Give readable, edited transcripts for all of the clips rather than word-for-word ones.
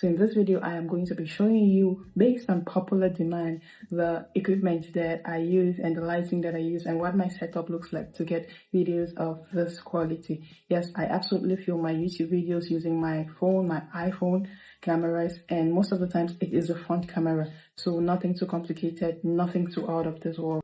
So in this video, I am going to be showing you, based on popular demand, the equipment that I use and the lighting that I use and what my setup looks like to get videos of this quality. Yes, I absolutely film my YouTube videos using my phone, my iPhone cameras, and most of the times it is a front camera. So nothing too complicated, nothing too out of this world.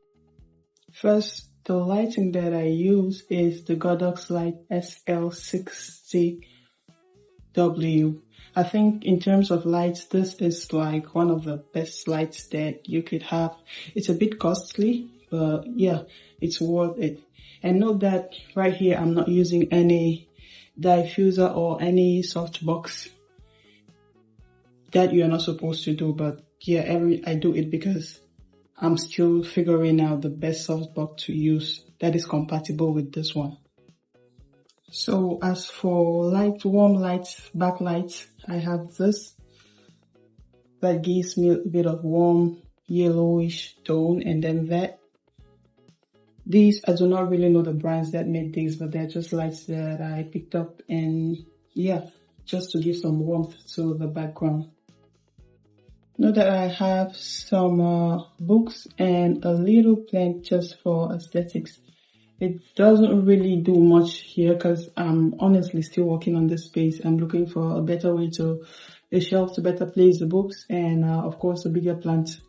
First, the lighting that I use is the Godox Light SL60W. I think in terms of lights, this is like one of the best lights that you could have. It's a bit costly, but yeah, it's worth it. And note that right here, I'm not using any diffuser or any softbox that you're not supposed to do. But yeah, I do it because I'm still figuring out the best softbox to use that is compatible with this one. So as for warm lights, backlights, I have this that gives me a bit of warm yellowish tone, and then that. These, I do not really know the brands that made these, but they're just lights that I picked up, and yeah, just to give some warmth to the background. Note that I have some books and a little plant just for aesthetics. It doesn't really do much here because I'm honestly still working on this space. I'm looking for a better way a shelf to better place the books, and of course a bigger plant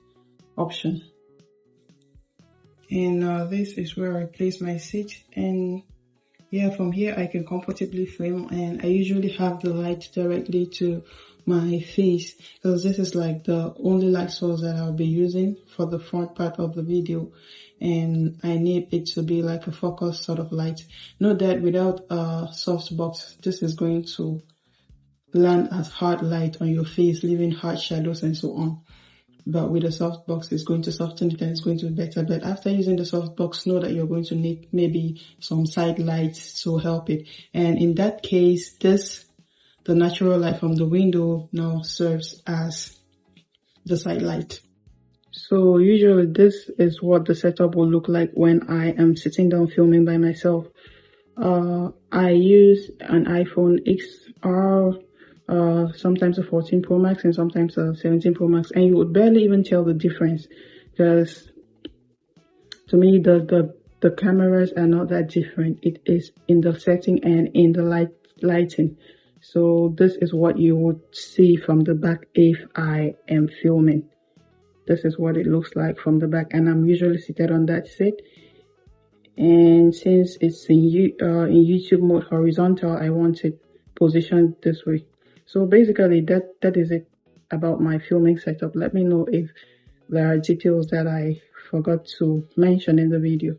option. And this is where I place my seat, and yeah, from here I can comfortably film, and I usually have the light directly to my face because this is like the only light source that I'll be using for the front part of the video, and I need it to be like a focus sort of light. Note that without a softbox, this is going to land as hard light on your face, leaving hard shadows and so on. But with a softbox, it's going to soften it and it's going to be better. But after using the softbox, know that you're going to need maybe some side lights to help it. And in that case, the natural light from the window now serves as the side light. So usually this is what the setup will look like when I am sitting down filming by myself. I use an iPhone XR, sometimes a 14 Pro Max and sometimes a 17 Pro Max, and you would barely even tell the difference because to me the cameras are not that different. It is in the setting and in the lighting. So this is what you would see from the back if I am filming. This is what it looks like from the back, and I'm usually seated on that seat. And since it's in YouTube mode horizontal, I want it positioned this way. So basically that is it about my filming setup. Let me know if there are details that I forgot to mention in the video.